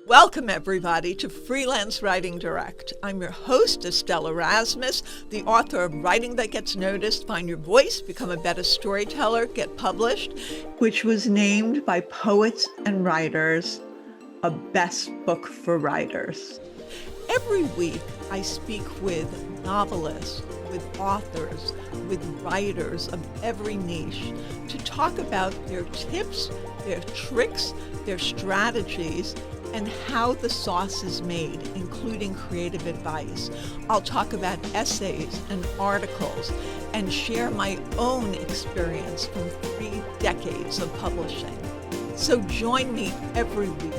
Welcome, everybody, to Freelance Writing Direct. I'm your host, Estelle Erasmus, the author of Writing That Gets Noticed, Find Your Voice, Become a Better Storyteller, Get Published, which was named by Poets and Writers a best book for writers. Every week, I speak with novelists, with authors, with writers of every niche to talk about their tips, their tricks, their strategies, and how the sauce is made, including creative advice. I'll talk about essays and articles and share my own experience from 3 decades of publishing. So join me every week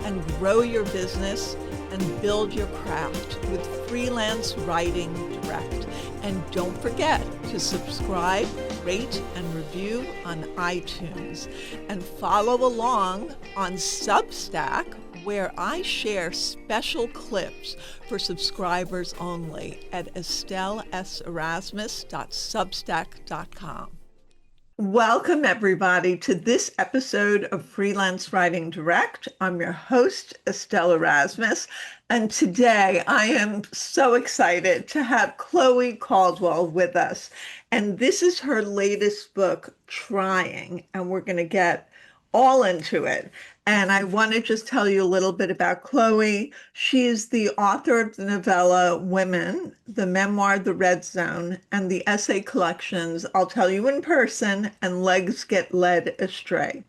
and grow your business and build your craft with Freelance Writing Direct. And don't forget to subscribe, rate, and review on iTunes. And follow along on Substack, where I share special clips for subscribers only at estelleserasmus.substack.com. Welcome, everybody, to this episode of Freelance Writing Direct. I'm your host, Estelle Erasmus, and today I am so excited to have Chloe Caldwell with us. And this is her latest book, Trying, and we're going to get all into it. And I want to just tell you a little bit about Chloe. She is the author of the novella Women, the memoir The Red Zone, and the essay collections I'll Tell You in Person and Legs Get Led Astray.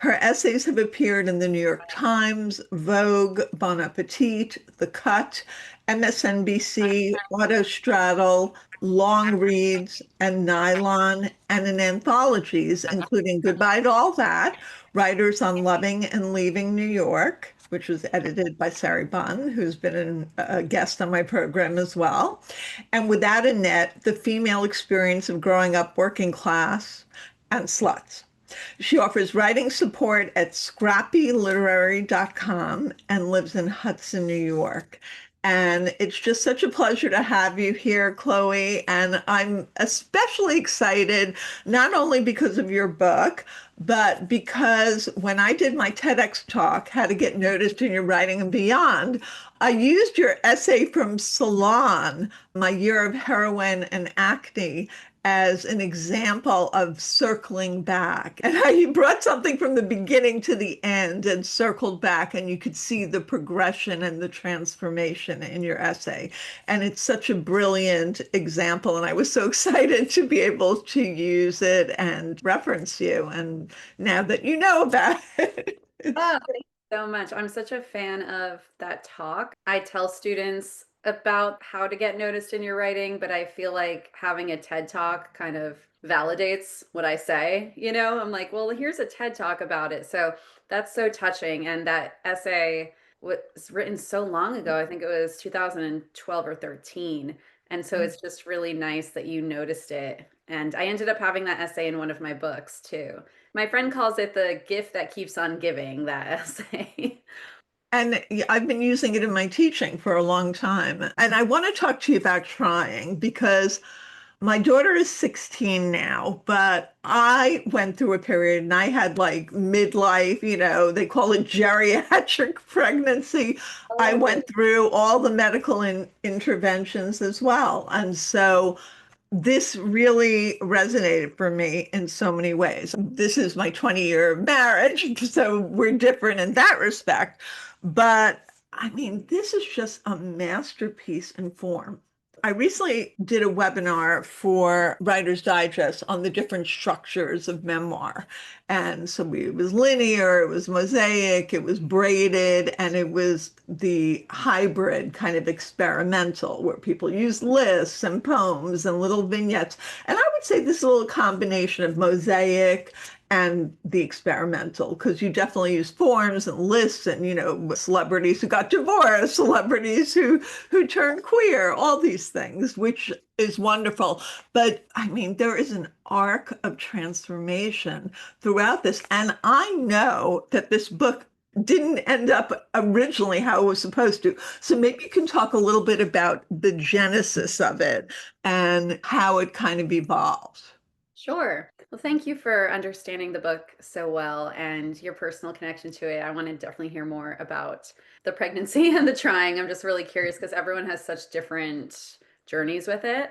Her essays have appeared in the New York Times, Vogue, Bon Appetit, The Cut, MSNBC, Autostraddle, Long Reads, and Nylon, and in anthologies, including Goodbye to All That, Writers on Loving and Leaving New York, which was edited by Sari Bunn, who's been a guest on my program as well. And Without a Net, the female experience of growing up working class, and Sluts. She offers writing support at scrappyliterary.com and lives in Hudson, New York. And it's just such a pleasure to have you here, Chloe. And I'm especially excited, not only because of your book, but because when I did my TEDx talk, How to Get Noticed in Your Writing and Beyond, I used your essay from Salon, My Year of Heroin and Acne, as an example of circling back, and how you brought something from the beginning to the end and circled back, and you could see the progression and the transformation in your essay. And it's such a brilliant example, and I was so excited to be able to use it and reference you. And now that you know about it. Oh, thank you so much. I'm such a fan of that talk. I tell students about how to get noticed in your writing, but I feel like having a TED Talk kind of validates what I say. I'm like, well, here's a TED Talk about it. So that's so touching. And that essay was written so long ago. I think it was 2012 or 13. And so it's just really nice that you noticed it. And I ended up having that essay in one of my books too. My friend calls it the gift that keeps on giving, that essay. And I've been using it in my teaching for a long time. And I want to talk to you about trying because my daughter is 16 now, but I went through a period and I had like midlife, they call it geriatric pregnancy. I Oh, went through all the medical interventions as well. And so this really resonated for me in so many ways. This is my 20-year marriage, so we're different in that respect. But I mean, this is just a masterpiece in form. I recently did a webinar for Writer's Digest on the different structures of memoir. And so it was linear, it was mosaic, it was braided, and it was the hybrid kind of experimental where people use lists and poems and little vignettes. And I would say this is a little combination of mosaic and the experimental, because you definitely use forms and lists and, celebrities who got divorced, celebrities who turned queer, all these things, which is wonderful. But I mean, there is an arc of transformation throughout this. And I know that this book didn't end up originally how it was supposed to. So maybe you can talk a little bit about the genesis of it and how it kind of evolved. sure. Well, thank you for understanding the book so well and your personal connection to it. I want to definitely hear more about the pregnancy and the trying. I'm just really curious because everyone has such different journeys with it.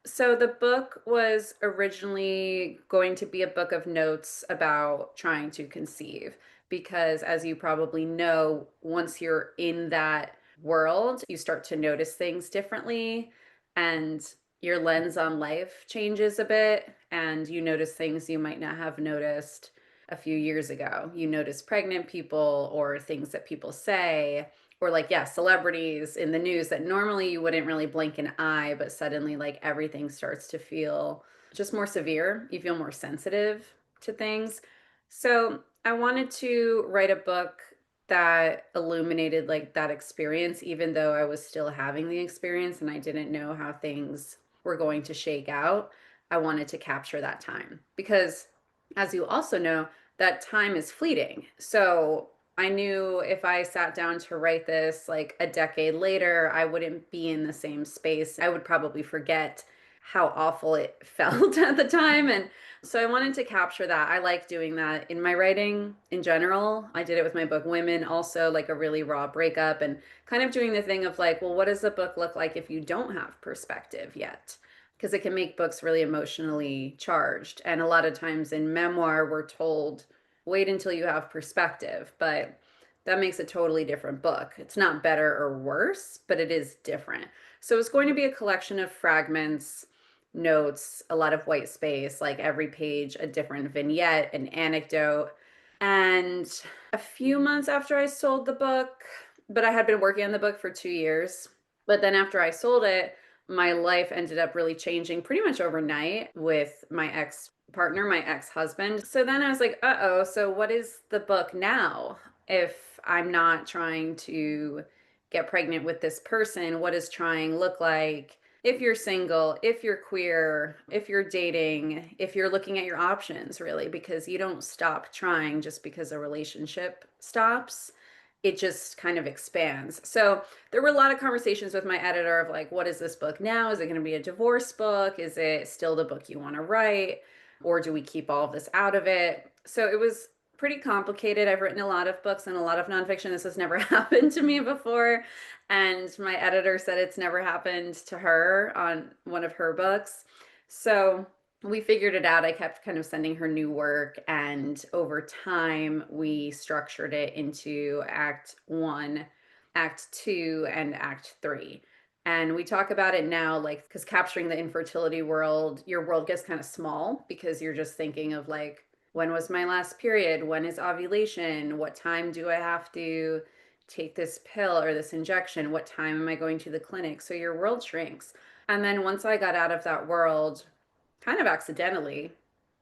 So, the book was originally going to be a book of notes about trying to conceive, because, as you probably know, once you're in that world, you start to notice things differently. And your lens on life changes a bit, and you notice things you might not have noticed a few years ago. You notice pregnant people or things that people say, or like, yeah, celebrities in the news that normally you wouldn't really blink an eye, but suddenly like everything starts to feel just more severe. You feel more sensitive to things. So I wanted to write a book that illuminated like that experience, even though I was still having the experience and I didn't know how things were going to shake out. I wanted to capture that time because, as you also know, that time is fleeting. So I knew if I sat down to write this like a decade later, I wouldn't be in the same space. I would probably forget how awful it felt at the time. And so I wanted to capture that. I like doing that in my writing in general. I did it with my book Women, also like a really raw breakup, and kind of doing the thing of like, well, what does the book look like if you don't have perspective yet? Because it can make books really emotionally charged. And a lot of times in memoir, we're told, wait until you have perspective. But that makes a totally different book. It's not better or worse, but it is different. So it's going to be a collection of fragments, notes, a lot of white space, like every page, a different vignette, an anecdote. And a few months after I sold the book, but I had been working on the book for 2 years. But then after I sold it, my life ended up really changing pretty much overnight with my ex partner, my ex husband. So then I was like, uh oh, so what is the book now? If I'm not trying to get pregnant with this person, what does trying look like? If you're single, if you're queer, if you're dating, if you're looking at your options, really, because you don't stop trying just because a relationship stops. It just kind of expands. So there were a lot of conversations with my editor of like, what is this book now? Is it going to be a divorce book? Is it still the book you want to write? Or do we keep all of this out of it? So it was pretty complicated. I've written a lot of books and a lot of nonfiction. This has never happened to me before. And my editor said it's never happened to her on one of her books. So we figured it out. I kept kind of sending her new work, and over time, we structured it into Act One, Act Two, and Act Three. And we talk about it now, like, because capturing the infertility world, your world gets kind of small because you're just thinking of, like, when was my last period? When is ovulation? What time do I have to take this pill or this injection? What time am I going to the clinic? So your world shrinks. And then once I got out of that world, kind of accidentally,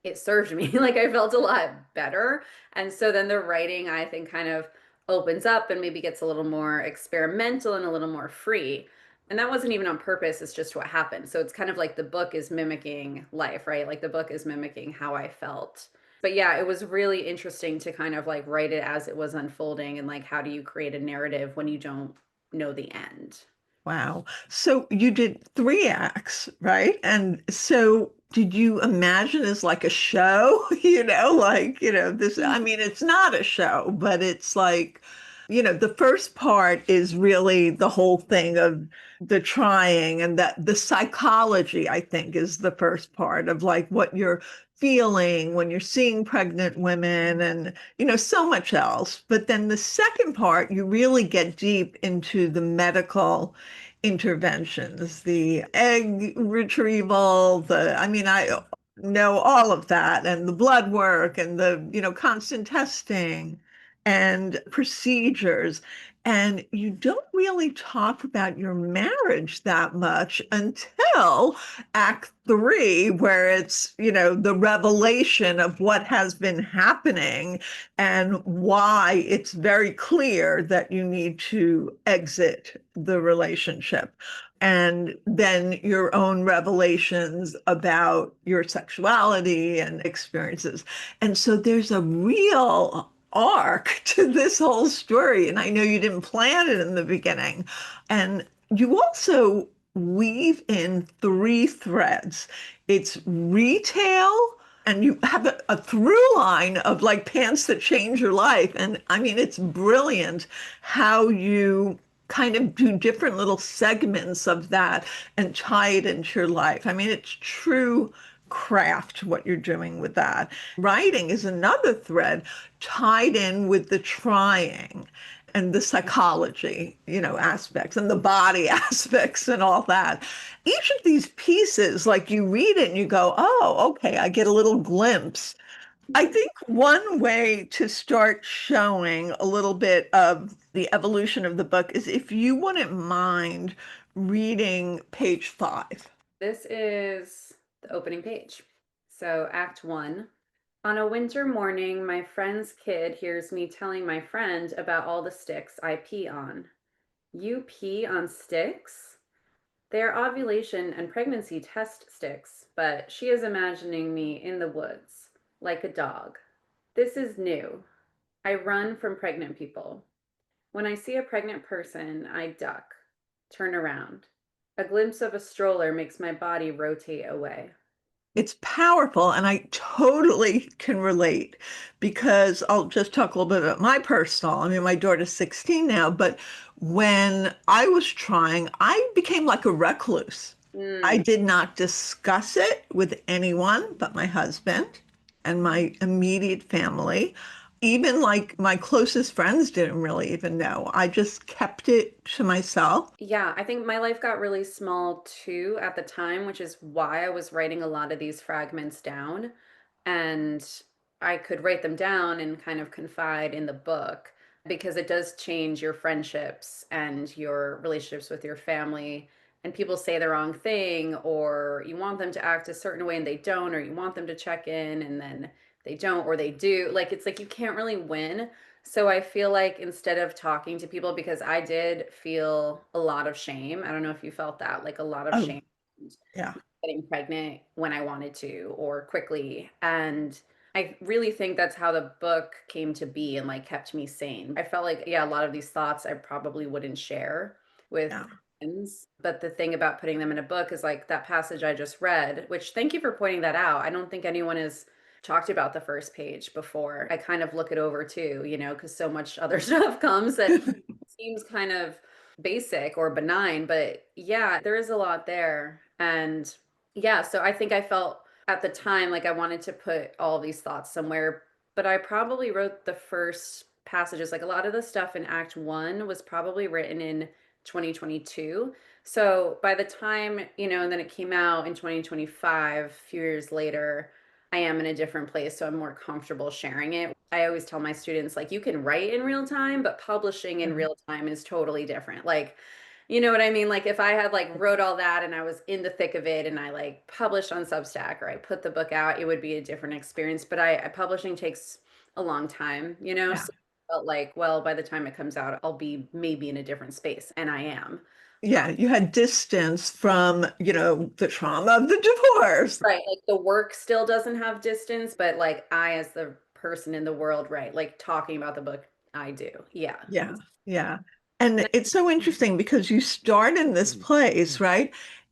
it served me. Like I felt a lot better. And so then the writing, I think, kind of opens up and maybe gets a little more experimental and a little more free. And that wasn't even on purpose, it's just what happened. So it's kind of like the book is mimicking life, right? Like the book is mimicking how I felt. But yeah, it was really interesting to kind of like write it as it was unfolding, and like how do you create a narrative when you don't know the end? Wow. So you did 3 acts, right? And so did you imagine as like a show, this, I mean, it's not a show, but it's like, the first part is really the whole thing of the trying, and that the psychology, I think, is the first part of like what you're feeling when you're seeing pregnant women and, so much else. But then the second part, you really get deep into the medical interventions, the egg retrieval, I mean, I know all of that, and the blood work and the, constant testing and procedures. And you don't really talk about your marriage that much until Act Three, where it's, the revelation of what has been happening and why it's very clear that you need to exit the relationship. And then your own revelations about your sexuality and experiences. And so there's a real arc to this whole story. And I know you didn't plan it in the beginning. And you also weave in 3 threads. It's retail, And you have a through line of like pants that change your life. And I mean, it's brilliant how you kind of do different little segments of that and tie it into your life. I mean, it's true craft what you're doing with that. Writing is another thread tied in with the trying and the psychology, aspects and the body aspects and all that. Each of these pieces, like you read it and you go, oh, okay, I get a little glimpse. I think one way to start showing a little bit of the evolution of the book is if you wouldn't mind reading page 5. This is the opening page. So, Act One. On a winter morning, my friend's kid hears me telling my friend about all the sticks I pee on. You pee on sticks? They are ovulation and pregnancy test sticks, but she is imagining me in the woods, like a dog. This is new. I run from pregnant people. When I see a pregnant person, I duck, turn around. A glimpse of a stroller makes my body rotate away. It's powerful, and I totally can relate because I'll just talk a little bit about my personal. I mean, my daughter's 16 now, but when I was trying, I became like a recluse. I Mm, did not discuss it with anyone but my husband and my immediate family. Even like my closest friends didn't really even know. I just kept it to myself. yeah, I think my life got really small too at the time, which is why I was writing a lot of these fragments down. And I could write them down and kind of confide in the book because it does change your friendships and your relationships with your family. And people say the wrong thing, or you want them to act a certain way and they don't, or you want them to check in and then they don't, or they do. Like, it's like you can't really win. So I feel like instead of talking to people, because I did feel a lot of shame. I don't know if you felt that, like a lot of Oh, shame yeah, getting pregnant when I wanted to or quickly. And I really think that's how the book came to be and like kept me sane. I felt like, yeah, a lot of these thoughts I probably wouldn't share with yeah. friends. But the thing about putting them in a book is like that passage I just read, which thank you for pointing that out. I don't think anyone has talked about the first page before. I kind of look it over too, because so much other stuff comes that seems kind of basic or benign. But yeah, there is a lot there. And yeah, so I think I felt at the time like I wanted to put all these thoughts somewhere, but I probably wrote the first passages. Like a lot of the stuff in Act One was probably written in 2022. So by the time, and then it came out in 2025, a few years later, I am in a different place. So I'm more comfortable sharing it. I always tell my students, like, you can write in real time, but publishing in real time is totally different. Like, you know what I mean? Like if I had like wrote all that and I was in the thick of it and I like published on Substack or I put the book out, it would be a different experience. But publishing takes a long time, Yeah. So I felt like, well, by the time it comes out, I'll be maybe in a different space, and I am. Yeah, you had distance from, the trauma of the divorce. Right. Like the work still doesn't have distance, but like I as the person in the world, right? Like talking about the book, I do. Yeah. Yeah, yeah. And it's so interesting because you start in this place, right?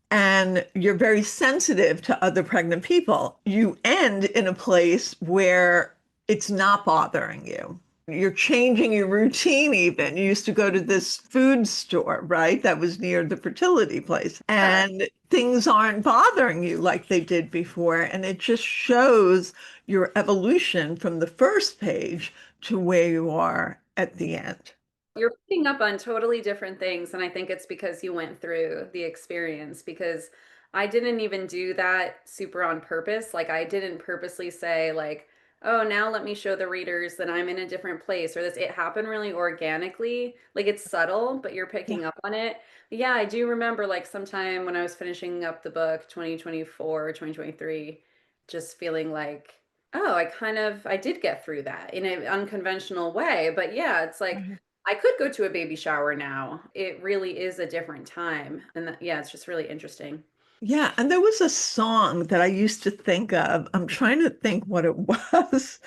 And you're very sensitive to other pregnant people. You end in a place where it's not bothering you. You're changing your routine even. You used to go to this food store, right? That was near the fertility place. Yeah. And things aren't bothering you like they did before. And it just shows your evolution from the first page to where you are at the end. You're picking up on totally different things, and I think it's because you went through the experience because I didn't even do that super on purpose. Like I didn't purposely say like, "Oh, now let me show the readers that I'm in a different place," or this. It happened really organically. Like it's subtle, but you're Yeah. picking up on it. But yeah, I do remember like sometime when I was finishing up the book 2024, 2023, just feeling like, "Oh, I did get through that in an unconventional way." But yeah, it's like I could go to a baby shower now. It really is a different time. And yeah, it's just really interesting. Yeah, and there was a song that I used to think of. I'm trying to think what it was.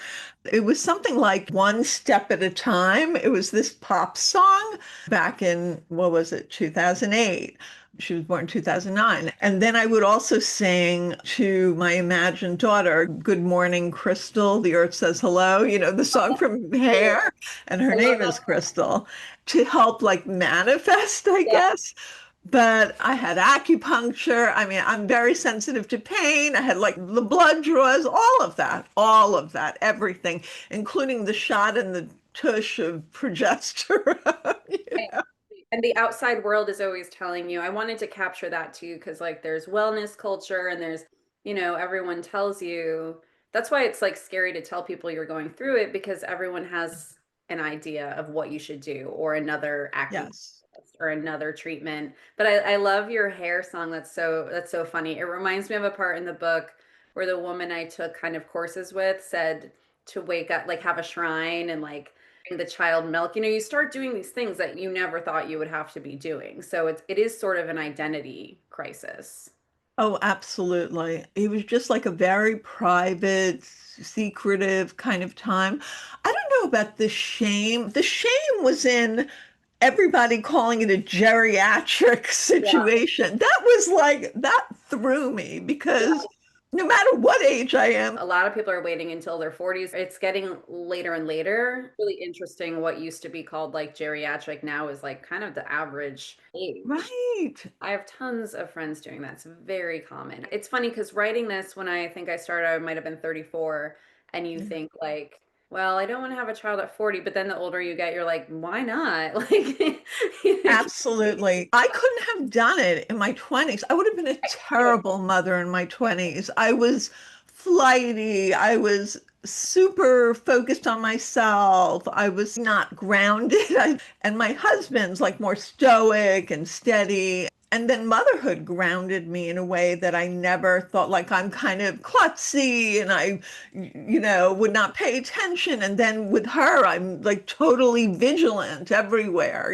It was something like One Step at a Time. It was this pop song back in, what was it, 2008. She was born in 2009. And then I would also sing to my imagined daughter, Good Morning, Crystal, the Earth Says Hello, the song from Yeah, Hair, and her I love name that is song. Crystal, to help like manifest, I Yeah. guess. But I had acupuncture. I mean, I'm very sensitive to pain. I had like the blood draws, all of that, everything, including the shot and the tush of progesterone. Right. And the outside world is always telling you. I wanted to capture that too, because like there's wellness culture and there's, everyone tells you. That's why it's like scary to tell people you're going through it because everyone has an idea of what you should do or another acupuncturist Yes. or another treatment. But I love your hair song. That's so funny. It reminds me of a part in the book where the woman I took kind of courses with said to wake up, like have a shrine and like the child milk. You start doing these things that you never thought you would have to be doing. So it is sort of an identity crisis. Oh, absolutely. It was just like a very private, secretive kind of time. I don't know about the shame. The shame was in everybody calling it a geriatric Yeah. situation. That was like, that threw me because no matter what age I am, A lot of people are waiting until their 40s. It's getting later and later. Really interesting. What used to be called like geriatric now is like kind of the average age. right. I have tons of friends doing that. It's very common. It's funny because writing this when I think I started, I might have been 34, and you Yeah. think like, well, I don't want to have a child at 40, but then the older you get, you're like, why not? Like, you keep Absolutely. I couldn't have done it in my 20s. I would have been a terrible mother in my 20s. I was flighty. I was super focused on myself. I was not grounded. And my husband's like more stoic and steady. And then motherhood grounded me in a way that I never thought, like I'm kind of klutzy and would not pay attention. And then with her, I'm like totally vigilant everywhere.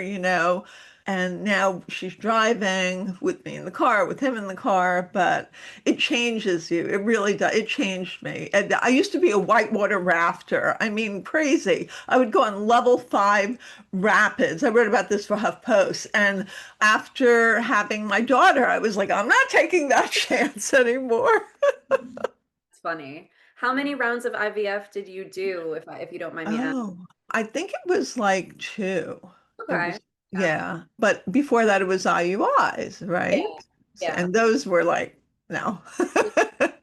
And now she's driving with me in the car, with him in the car, but it changes you. It really does. It changed me. And I used to be a whitewater rafter. I mean, crazy. I would go on level 5 rapids. I wrote about this for HuffPost. And after having my daughter, I was like, I'm not taking that chance anymore. it's funny. How many rounds of IVF did you do, if you don't mind me asking? Oh, I think it was like 2. It Okay. was, yeah. But before that, it was IUIs, Yeah. right? Yeah. And those were like, no,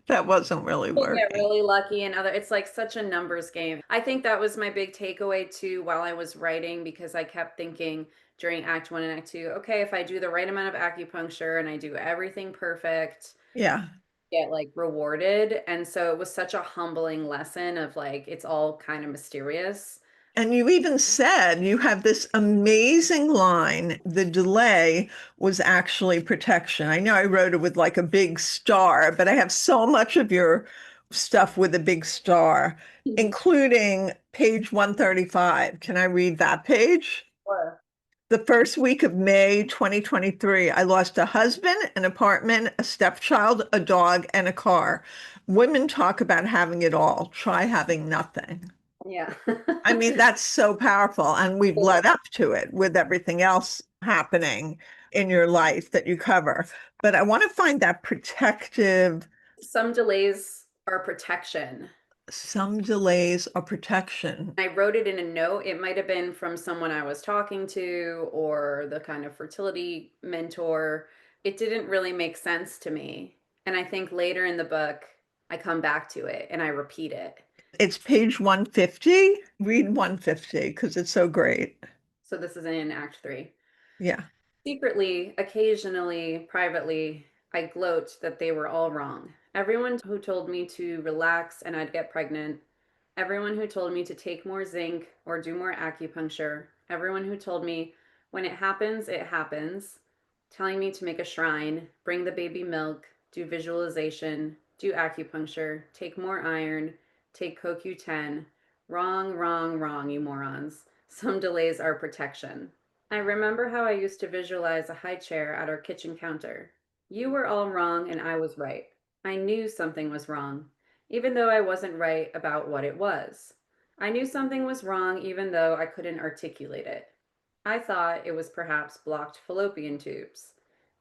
that wasn't really People get working. really lucky and it's like such a numbers game. I think that was my big takeaway too while I was writing because I kept thinking during act 1 and act 2, okay, if I do the right amount of acupuncture and I do everything perfect, Yeah. get like rewarded. And so it was such a humbling lesson of like it's all kind of mysterious. And you even said you have this amazing line. The delay was actually protection. I know I wrote it with like a big star, but I have so much of your stuff with a big star, including page 135. Can I read that page? Sure. The first week of May 2023, I lost a husband, an apartment, a stepchild, a dog, and a car. Women talk about having it all. Try having nothing. Yeah. I mean, that's so powerful. And we've led up to it with everything else happening in your life that you cover. But I want to find that protective, Some delays are protection. some delays or protection. I wrote it in a note. It might have been from someone I was talking to or the kind of fertility mentor. It didn't really make sense to me. And I think later in the book, I come back to it and I repeat it. It's page 150. Read 150 because it's so great. So this is in Act 3. Yeah. Secretly, occasionally, privately, I gloat that they were all wrong. Everyone who told me to relax and I'd get pregnant, everyone who told me to take more zinc or do more acupuncture, everyone who told me when it happens, telling me to make a shrine, bring the baby milk, do visualization, do acupuncture, take more iron, take CoQ10. Wrong, wrong, wrong, you morons. Some delays are protection. I remember how I used to visualize a high chair at our kitchen counter. You were all wrong and I was right. I knew something was wrong, even though I wasn't right about what it was. I knew something was wrong even though I couldn't articulate it. I thought it was perhaps blocked fallopian tubes.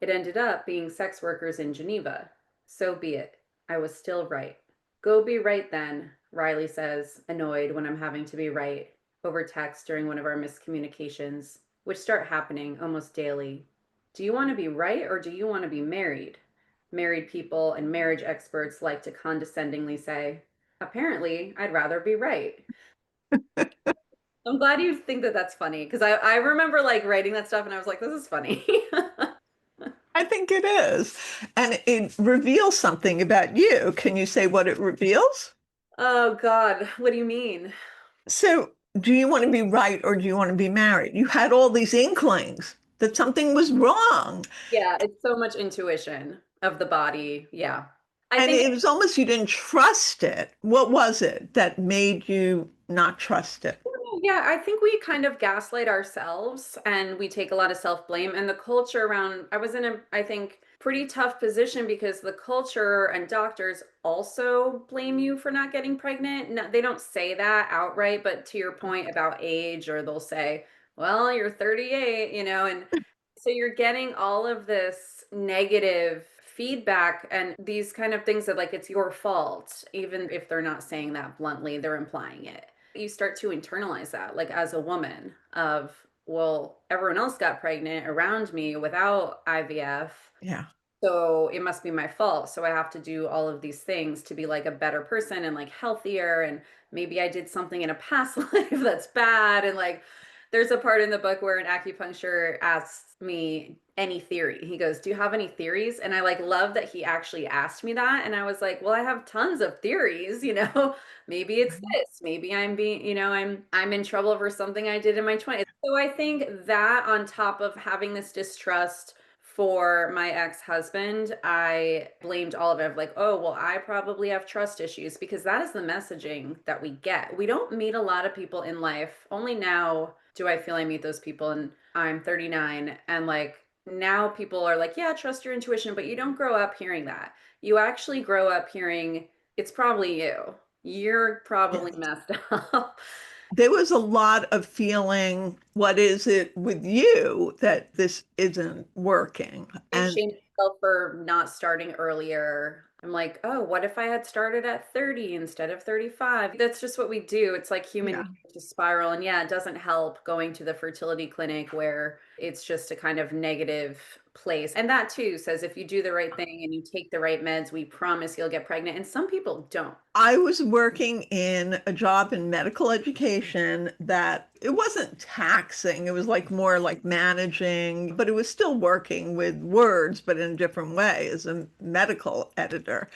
It ended up being sex workers in Geneva. So be it. I was still right. Go be right then, Riley says, annoyed when I'm having to be right, over text during one of our miscommunications, which start happening almost daily. Do you want to be right or do you want to be married? Married people and marriage experts like to condescendingly say, apparently, I'd rather be right. I'm glad you think that that's funny because I remember like writing that stuff and I was like, this is funny. I think it is. And it reveals something about you. Can you say what it reveals? Oh God, what do you mean? So, do you want to be right or do you want to be married? You had all these inklings that something was wrong. Yeah, it's so much intuition of the body. Yeah. I And think it was almost you didn't trust it. What was it that made you not trust it? yeah, I think we kind of gaslight ourselves and we take a lot of self-blame and the culture around I was in a I think pretty tough position because the culture and doctors also blame you for not getting pregnant. No, they don't say that outright, but to your point about age or they'll say, "Well, you're 38," and so you're getting all of this negative feedback and these kind of things that like it's your fault, even if they're not saying that bluntly, they're implying it. You start to internalize that, like as a woman, of, well, everyone else got pregnant around me without IVF. Yeah. So it must be my fault. So I have to do all of these things to be like a better person and like healthier. And maybe I did something in a past life that's bad. And like, there's a part in the book where an acupuncture asks me any theory. He goes, "Do you have any theories?" And I like love that he actually asked me that. And I was like, "Well, I have tons of theories, Maybe it's this. Maybe I'm being, I'm in trouble for something I did in my 20s." So I think that on top of having this distrust for my ex-husband, I blamed all of it. Like, oh, well, I probably have trust issues because that is the messaging that we get. We don't meet a lot of people in life. Only now do I feel I meet those people, and I'm 39. And like now people are like, yeah, trust your intuition, but you don't grow up hearing that. You actually grow up hearing it's probably you. You're Yeah. probably messed up. There was a lot of feeling, what is it with you that this isn't working? I And shame myself for not starting earlier. I'm like, oh, what if I had started at 30 instead of 35? That's just what we do. It's like human yeah, nature to spiral. And yeah, it doesn't help going to the fertility clinic where it's just a kind of negative place. And that too says if you do the right thing and you take the right meds, we promise you'll get pregnant. And some people don't. I was working in a job in medical education that it wasn't taxing. It was like more like managing, but it was still working with words, but in a different way as a medical editor.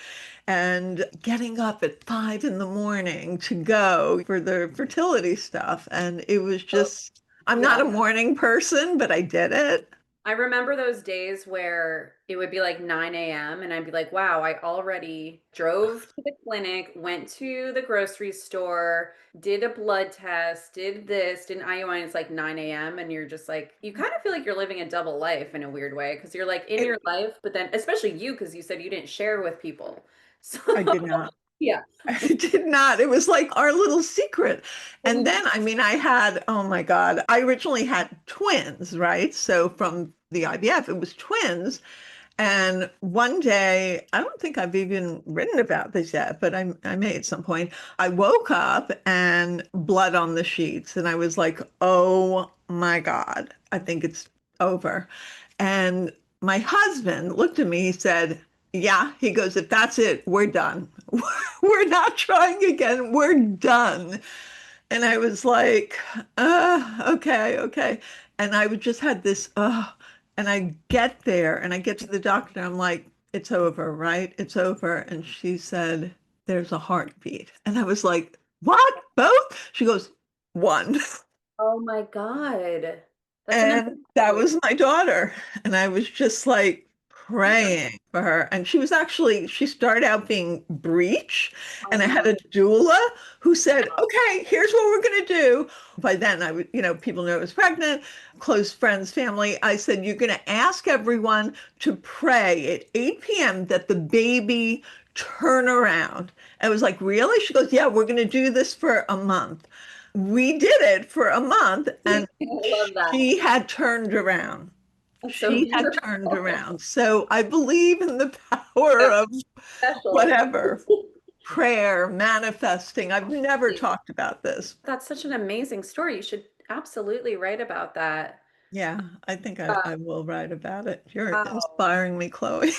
And getting up at 5 in the morning to go for the fertility stuff. And it was Oh, just, I'm not yeah. a morning person, but I did it. I remember those days where it would be like 9 a.m. and I'd be like, wow, I already drove to the clinic, went to the grocery store, did a blood test, did this, did an IUI, and it's like 9 a.m. And you're just like, you kind of feel like you're living a double life in a weird way because you're like in It, your life, but then especially you, because you said you didn't share with people. So, I did not. yeah. I did not. It was like our little secret. And then, I mean, I had, oh my God, I originally had twins, right? So from the IVF, it was twins. And one day, I don't think I've even written about this yet, but I may at some point. I woke up and blood on the sheets. And I was like, oh my God, I think it's over. And my husband looked at me, he said, yeah, he goes, if that's it, we're done. We're not trying again. We're done. And I was like, okay, okay. And I would just had this, and I get there and I get to the doctor. I'm like, it's over, right? It's over. And she said, there's a heartbeat. And I was like, what? Both? She goes, one. Oh my God. That's an And that amazing. was my daughter. And I was just like, praying for her. And she started out being breech, Oh and I had no. a doula who said, okay, here's what we're going to do. By then, people knew I was pregnant, close friends, family. I said, you're going to ask everyone to pray at 8 p.m. that the baby turn around. I was like, really? She goes, yeah, we're going to do this for a month. We did it for a month, and I love that. she had turned around. That's so She had turned beautiful. around. So I believe in the power That's of special. whatever, prayer, manifesting. I've never talked about this. That's such an amazing story. You should absolutely write about that. Yeah, I think Uh, I will write about it. You're wow. inspiring me, Chloe.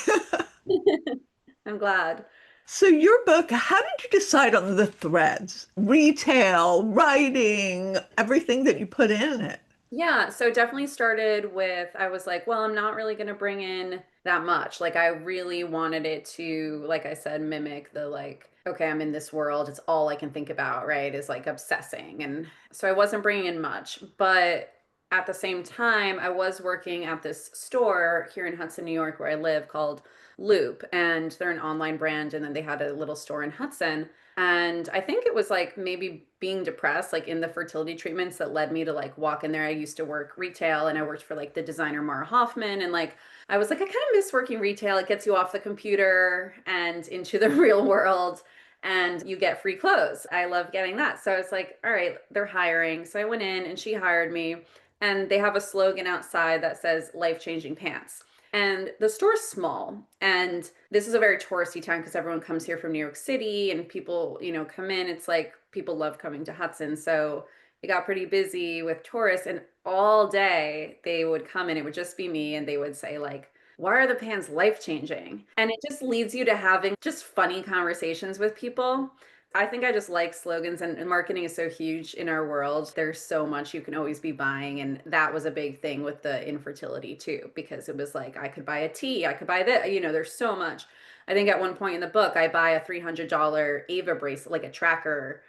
I'm glad. So your book, how did you decide on the threads? Retail, writing, everything that you put in it. Yeah, so definitely started with I was like, well, I'm not really going to bring in that much. Like I really wanted it to, like I said, mimic the like, okay, I'm in this world. It's all I can think about, right? Is like obsessing. And so I wasn't bringing in much, but at the same time, I was working at this store here in Hudson, New York, where I live called Loop, and they're an online brand, and then they had a little store in Hudson. And I think it was like maybe being depressed, like in the fertility treatments that led me to like walk in there. I used to work retail and I worked for like the designer Mara Hoffman. And like, I was like, I kind of miss working retail. It gets you off the computer and into the real world and you get free clothes. I love getting that. So I was like, all right, they're hiring. So I went in and she hired me. And they have a slogan outside that says life changing pants. And the store's small. And this is a very touristy town because everyone comes here from New York City and people, come in. It's like people love coming to Hudson. So it got pretty busy with tourists. And all day they would come in. It would just be me. And they would say, like, why are the pants life changing? And it just leads you to having just funny conversations with people. I think I just like slogans, and marketing is so huge in our world. There's so much you can always be buying. And that was a big thing with the infertility too, because it was like I could buy a tea, I could buy that, there's so much. I think at one point in the book, I buy a $300 Ava bracelet, like a tracker.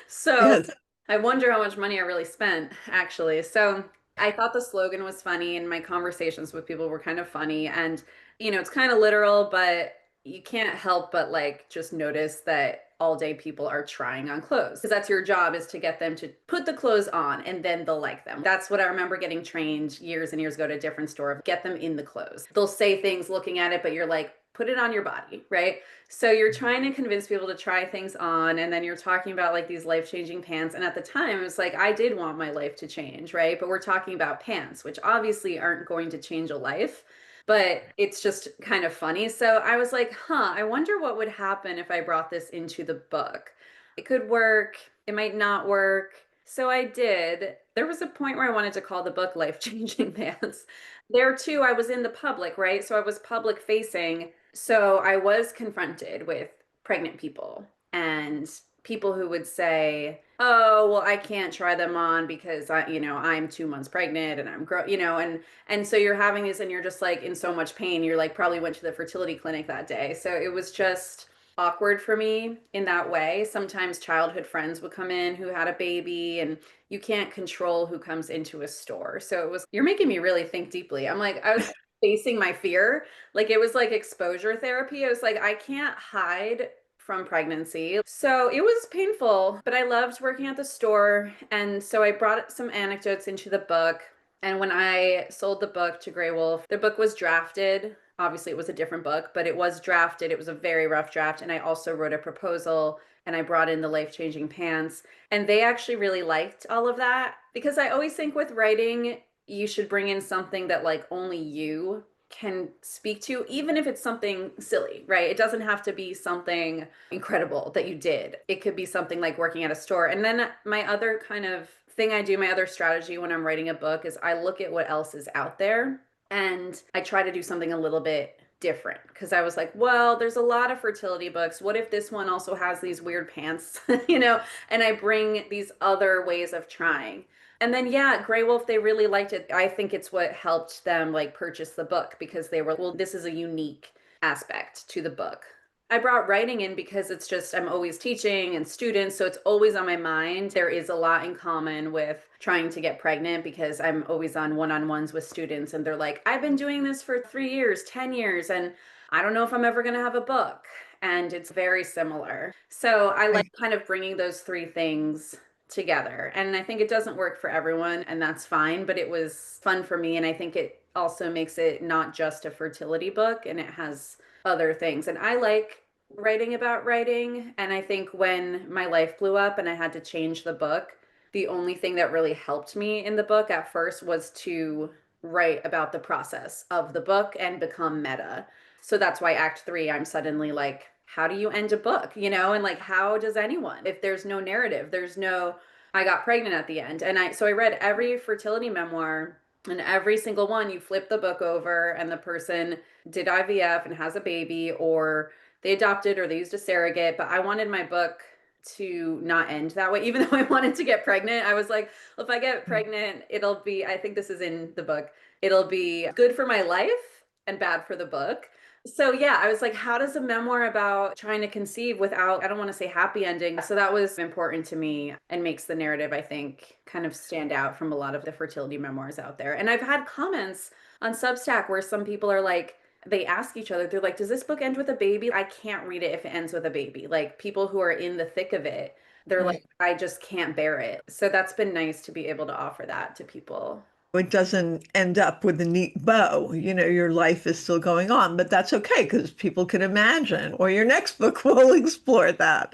So Yes. I wonder how much money I really spent actually. So I thought the slogan was funny, and my conversations with people were kind of funny. And, it's kind of literal, but you can't help but like just notice that all day people are trying on clothes because that's your job, is to get them to put the clothes on and then they'll like them. That's what I remember getting trained years and years ago to a different store, get them in the clothes. They'll say things looking at it, but you're like, put it on your body, right? So you're trying to convince people to try things on, and then you're talking about like these life-changing pants. And at the time, it was like I did want my life to change, right? But we're talking about pants, which obviously aren't going to change a life, but it's just kind of funny. So I was like, I wonder what would happen if I brought this into the book. It could work, it might not work. So I did. There was a point where I wanted to call the book Life Changing Pants. There too, I was in the public, right? So I was public facing. So I was confronted with pregnant people and people who would say, "Oh, well, I can't try them on because I'm 2 months pregnant and and so you're having this and you're just like in so much pain. You're like probably went to the fertility clinic that day." So it was just awkward for me in that way. Sometimes childhood friends would come in who had a baby, and you can't control who comes into a store. So you're making me really think deeply. I was facing my fear. Like it was like exposure therapy. I was like, I can't hide from pregnancy. So it was painful, but I loved working at the store. And so I brought some anecdotes into the book. And when I sold the book to Grey Wolf, the book was drafted. Obviously, it was a different book, but it was drafted. It was a very rough draft. And I also wrote a proposal, and I brought in the life changing pants. And they actually really liked all of that, because I always think with writing, you should bring in something that like only you can speak to, even if it's something silly, right? It doesn't have to be something incredible that you did. It could be something like working at a store. And then my other kind of thing I do, my other strategy when I'm writing a book, is I look at what else is out there and I try to do something a little bit different, because I was like, well, there's a lot of fertility books. What if this one also has these weird pants, and I bring these other ways of trying. And then, yeah, Grey Wolf, they really liked it. I think it's what helped them like purchase the book, because they were, well, this is a unique aspect to the book. I brought writing in because I'm always teaching and students, so it's always on my mind. There is a lot in common with trying to get pregnant because I'm always on one-on-ones with students and they're like, I've been doing this for 3 years, 10 years, and I don't know if I'm ever going to have a book. And it's very similar. So I like Right. kind of bringing those three things together. And I think it doesn't work for everyone, and that's fine, but it was fun for me. And I think it also makes it not just a fertility book, and it has other things. And I like writing about writing. And I think when my life blew up and I had to change the book, the only thing that really helped me in the book at first was to write about the process of the book and become meta. So that's why Act Three, I'm suddenly like, how do you end a book? And like, how does anyone, if there's no narrative, there's no, I got pregnant at the end. So I read every fertility memoir, and every single one, you flip the book over and the person did IVF and has a baby, or they adopted, or they used a surrogate. But I wanted my book to not end that way. Even though I wanted to get pregnant, I was like, well, if I get pregnant, it'll be, I think this is in the book, it'll be good for my life and bad for the book. So yeah, I was like, how does a memoir about trying to conceive without, I don't want to say happy ending. So that was important to me and makes the narrative, I think, kind of stand out from a lot of the fertility memoirs out there. And I've had comments on Substack where some people are like, they ask each other, they're like, does this book end with a baby? I can't read it if it ends with a baby. Like people who are in the thick of it, they're like, Right. I just can't bear it. So that's been nice to be able to offer that to people. It doesn't end up with a neat bow. Your life is still going on, but that's okay because people can imagine, or your next book will explore that.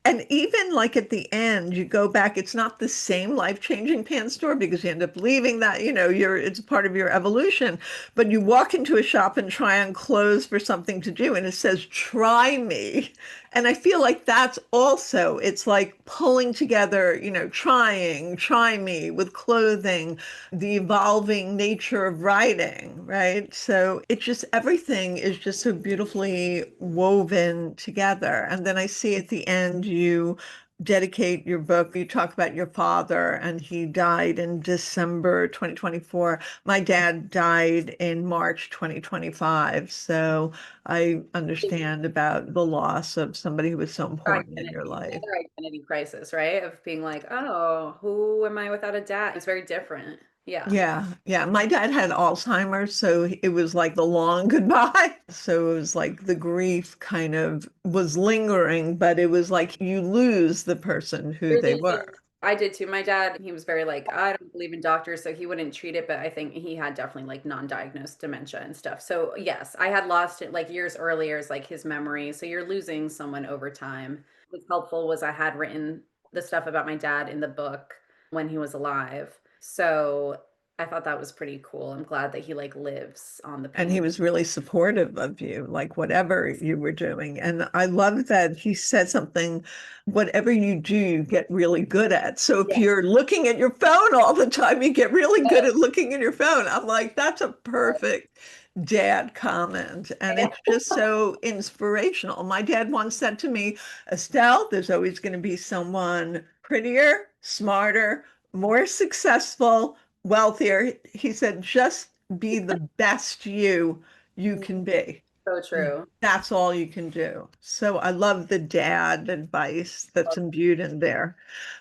And even like at the end, you go back, it's not the same life-changing pants store because you end up leaving that, it's part of your evolution. But you walk into a shop and try on clothes for something to do, and it says, try me. And I feel like that's also, it's like pulling together, try me with clothing, the evolving nature of writing, right? So it just, everything is just so beautifully woven together. And then I see at the end, you dedicate your book, you talk about your father, and he died in December 2024. My dad died in March 2025. So I understand about the loss of somebody who was so important in your Identity, life. another identity crisis, right? Of being like, oh, who am I without a dad? It's very different. Yeah. Yeah, yeah. My dad had Alzheimer's, so it was like the long goodbye. So it was like the grief kind of was lingering, but it was like you lose the person who You're they losing. were. I did too. My dad, he was very like, I don't believe in doctors, so he wouldn't treat it, but I think he had definitely like non-diagnosed dementia and stuff. So yes, I had lost it like years earlier, is like his memory. So you're losing someone over time. What's helpful was I had written the stuff about my dad in the book when he was alive. So I thought that was pretty cool. I'm glad that he like lives on the And page. he was really supportive of you, like whatever you were doing. And I love that he said something, whatever you do, you get really good at. So if Yeah. you're looking at your phone all the time, you get really good at looking at your phone. I'm like, that's a perfect dad comment. And it's just so inspirational. My dad once said to me, Estelle, there's always going to be someone prettier, smarter, more successful, wealthier. He said, just be the best you can be. So true. That's all you can do. So I love the dad advice that's imbued in there.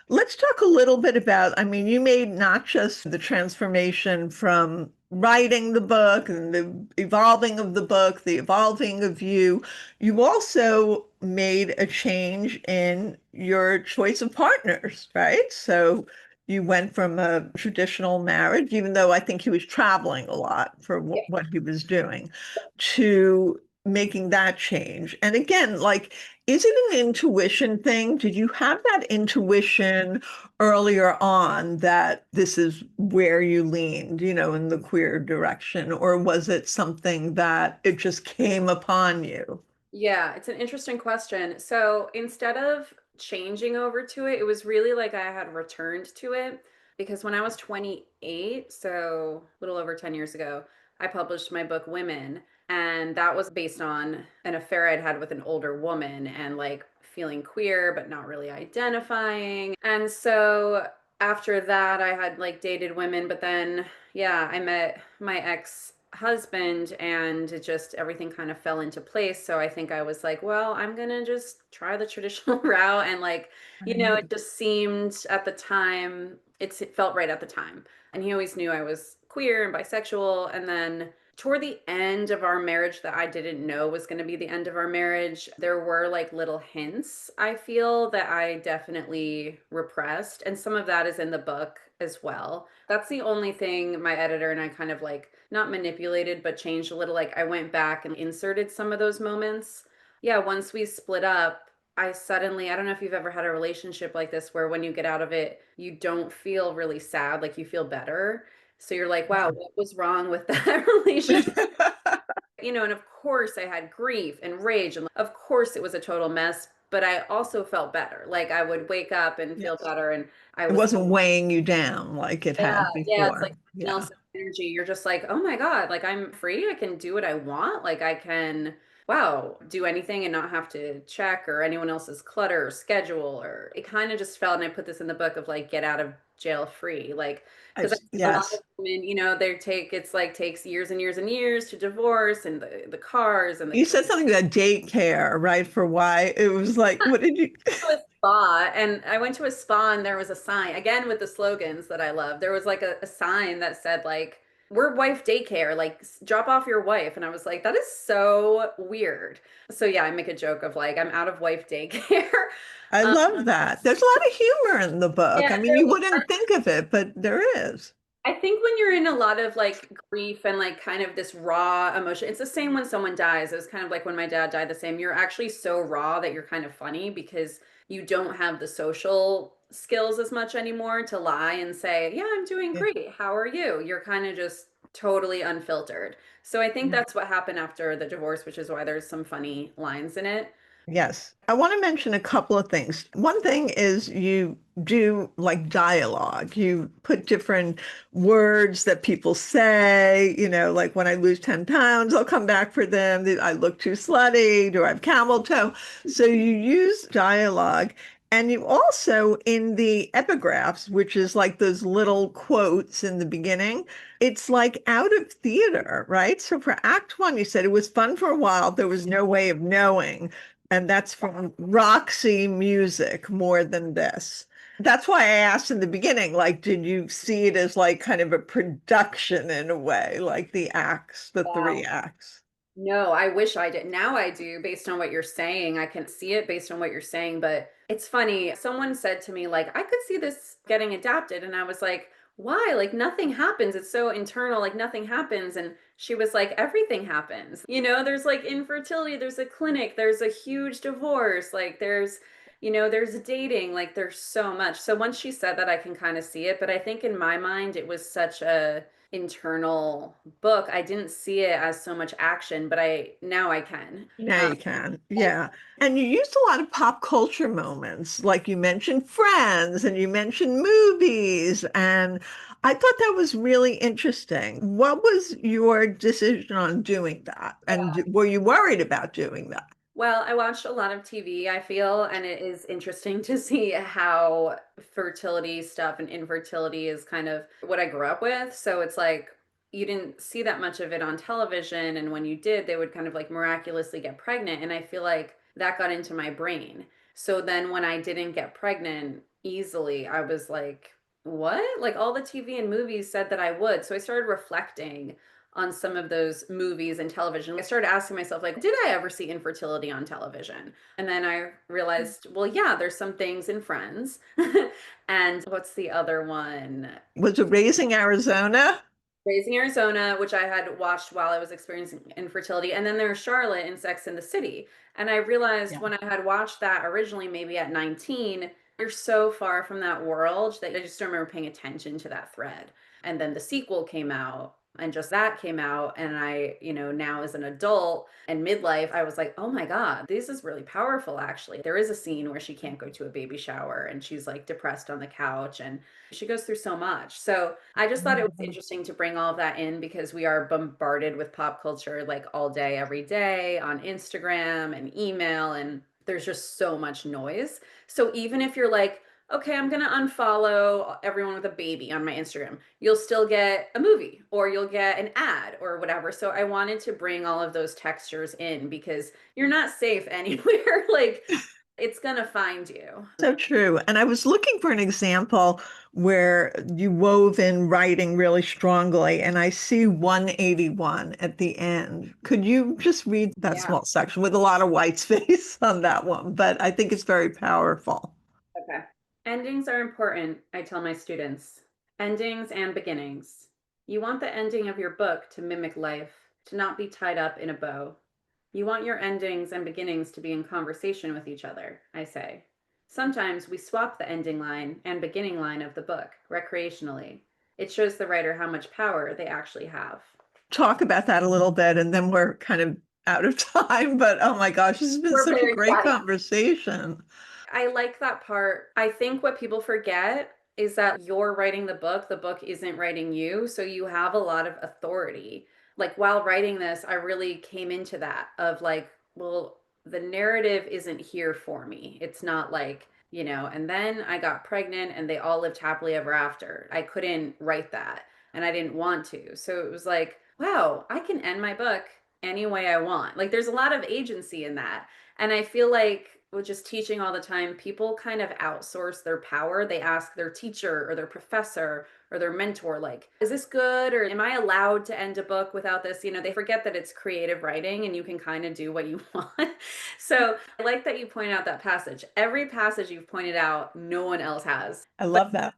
Let's talk a little bit about, I mean, you made not just the transformation from writing the book and the evolving of the book, the evolving of you. You also made a change in your choice of partners, right? So you went from a traditional marriage, even though I think he was traveling a lot for Yeah. what he was doing, to making that change. And again, like, is it an intuition thing? Did you have that intuition earlier on that this is where you leaned, in the queer direction? Or was it something that it just came upon you? Yeah, it's an interesting question. So instead of changing over to it, it was really like I had returned to it because when I was 28, so a little over 10 years ago, I published my book Women. And that was based on an affair I'd had with an older woman and like feeling queer, but not really identifying. And so after that, I had like dated women, but then, yeah, I met my ex husband and it just everything kind of fell into place. So I think I was like, well, I'm gonna just try the traditional route. And like, it Right. just seemed at the time it felt right at the time. And he always knew I was queer and bisexual. And then toward the end of our marriage that I didn't know was going to be the end of our marriage, there were like little hints, I feel, that I definitely repressed. And some of that is in the book as well. That's the only thing my editor and I kind of like not manipulated, but changed a little. Like I went back and inserted some of those moments. Yeah, once we split up, I suddenly, I don't know if you've ever had a relationship like this where when you get out of it, you don't feel really sad, like you feel better. So you're like, wow, what was wrong with that relationship? And of course I had grief and rage, and of course it was a total mess, but I also felt better. Like I would wake up and feel Yes. better, and I It was, wasn't weighing you down like it yeah, had yeah, it's before. like Yeah. Nelson energy. You're just like, oh my God, like I'm free. I can do what I want. Like I can, wow, do anything and not have to check or anyone else's clutter or schedule. Or it kind of just felt, and I put this in the book of like get out of jail free. Like, because a lot of Yes. women, it's like takes years and years and years to divorce, and the cars and the You said something about daycare, right? For why it was like, what did you? to a spa, and I went to a spa and there was a sign again with the slogans that I love. There was like a sign that said like we're wife daycare, like drop off your wife. And I was like, that is so weird. So yeah, I make a joke of like I'm out of wife daycare. I um, love that. There's a lot of humor in the book. yeah, I mean, you wouldn't think of it, but there is. I think when you're in a lot of like grief and like kind of this raw emotion, it's the same when someone dies. It was kind of like when my dad died, the same. You're actually so raw that you're kind of funny because you don't have the social skills as much anymore to lie and say, yeah, I'm doing Yeah. great. How are you? You're kind of just totally unfiltered. So I think Yeah. that's what happened after the divorce, which is why there's some funny lines in it. Yes. I want to mention a couple of things. One thing is you do like dialogue. You put different words that people say, like when I lose 10 pounds, I'll come back for them. I look too slutty. Do I have camel toe? So you use dialogue. And you also, in the epigraphs, which is like those little quotes in the beginning, it's like out of theater, right? So for Act One, you said it was fun for a while. There was no way of knowing. And that's from Roxy Music more than this. That's why I asked in the beginning, like, did you see it as like kind of a production in a way, like the acts, the three Wow. acts? No, I wish I did. Now I do, based on what you're saying. I can see it based on what you're saying. But it's funny. Someone said to me, like, I could see this getting adapted. And I was like, why? Like, nothing happens. It's so internal, like, nothing happens. And she was like, everything happens. There's like infertility, there's a clinic, there's a huge divorce, like, there's dating, like, there's so much. So once she said that, I can kind of see it. But I think in my mind, it was such a internal book. I didn't see it as so much action, but now I can. Now Um, you can. Yeah. And you used a lot of pop culture moments, like you mentioned Friends and you mentioned movies. And I thought that was really interesting. What was your decision on doing that? And were you worried about doing that? well, I watched a lot of TV, I feel, and it is interesting to see how fertility stuff and infertility is kind of what I grew up with. So it's like you didn't see that much of it on television, and when you did, they would kind of like miraculously get pregnant. And I feel like that got into my brain. So then when I didn't get pregnant easily, I was like, what? Like all the TV and movies said that I would. So I started reflecting on some of those movies and television. I started asking myself, like, did I ever see infertility on television? And then I realized, well, yeah, there's some things in Friends. And what's the other one? Was it Raising Arizona? Raising Arizona, which I had watched while I was experiencing infertility. And then there's Charlotte in Sex and the City. And I realized Yeah. when I had watched that originally, maybe at 19, you're so far from that world that I just don't remember paying attention to that thread. And then the sequel came out, and just that came out. And I, now as an adult and midlife, I was like, oh my God, this is really powerful, actually. There is a scene where she can't go to a baby shower and she's like depressed on the couch, and she goes through so much. So I just thought it was Mhm. interesting to bring all of that in because we are bombarded with pop culture like all day, every day on Instagram and email, and there's just so much noise. So even if you're like, okay, I'm going to unfollow everyone with a baby on my Instagram, you'll still get a movie or you'll get an ad or whatever. So I wanted to bring all of those textures in because you're not safe anywhere. Like, It's gonna find you. So true. And I was looking for an example where you wove in writing really strongly, and I see 181 at the end. Could you just read that Yeah. small section with a lot of white space on that one? But I think it's very powerful. Okay. Endings are important, I tell my students. Endings and beginnings. You want the ending of your book to mimic life, to not be tied up in a bow. You want your endings and beginnings to be in conversation with each other, I say. Sometimes we swap the ending line and beginning line of the book recreationally. It shows the writer how much power they actually have. Talk about that a little bit, and then we're kind of out of time. But oh my gosh, this has been We're such a very great tight. conversation. I like that part. I think what people forget is that you're writing the book isn't writing you. So you have a lot of authority. Like while writing this, I really came into that of like, well, the narrative isn't here for me. It's not like, and then I got pregnant and they all lived happily ever after. I couldn't write that and I didn't want to. So it was like, wow, I can end my book any way I want. Like there's a lot of agency in that. And I feel like with just teaching all the time, people kind of outsource their power. They ask their teacher or their professor or their mentor, like, is this good? Or am I allowed to end a book without this? They forget that it's creative writing and you can kind of do what you want. So I like that you point out that passage. Every passage you've pointed out, no one else has. I love that.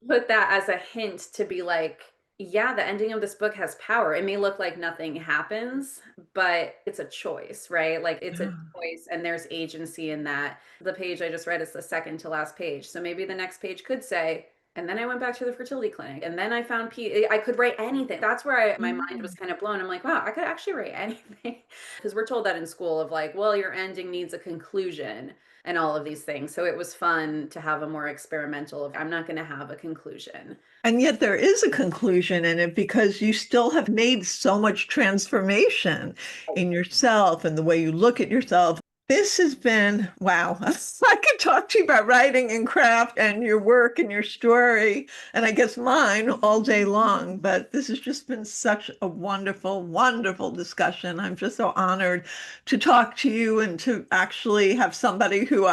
Put that as a hint to be like, yeah, the ending of this book has power. It may look like nothing happens, but it's a choice, right? Like it's a choice and there's agency in that. The page I just read is the second to last page. So maybe the next page could say, and then I went back to the fertility clinic and then I found peace. I could write anything. That's where my mind was kind of blown. I'm like, wow, I could actually write anything. Because we're told that in school of like, well, your ending needs a conclusion and all of these things. So it was fun to have a more experimental, I'm not going to have a conclusion. And yet there is a conclusion in it because you still have made so much transformation in yourself and the way you look at yourself. This has been, wow. I could talk to you about writing and craft and your work and your story, and I guess mine all day long. But this has just been such a wonderful, wonderful discussion. I'm just so honored to talk to you and to actually have somebody who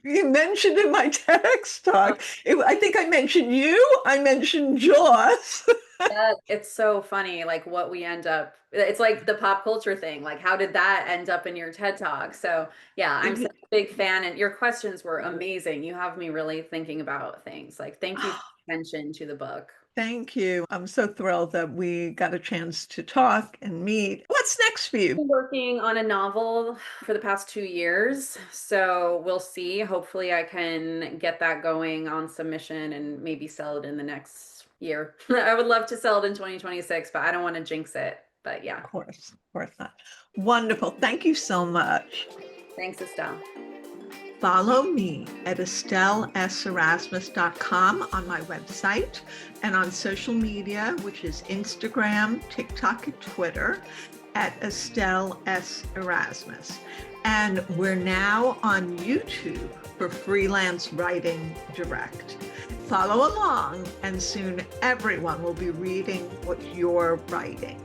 you mentioned in my TEDx talk. I think I mentioned you, I mentioned Jaws. Yeah, it's so funny, like what we end up, it's like the pop culture thing. Like, how did that end up in your TED Talk? So, yeah, I'm such a big fan, and your questions were amazing. You have me really thinking about things. Like, thank you for your attention to the book. Thank you. I'm so thrilled that we got a chance to talk and meet. What's next for you? Been working on a novel for the past 2 years, so we'll see. Hopefully, I can get that going on submission and maybe sell it in the next year. I would love to sell it in 2026, but I don't want to jinx it. But yeah. Of course not. Wonderful. Thank you so much. Thanks, Estelle. Follow me at EstelleSErasmus.com on my website and on social media, which is Instagram, TikTok, and Twitter at Estelle S. Erasmus. And we're now on YouTube for Freelance Writing Direct. Follow along, and soon everyone will be reading what you're writing.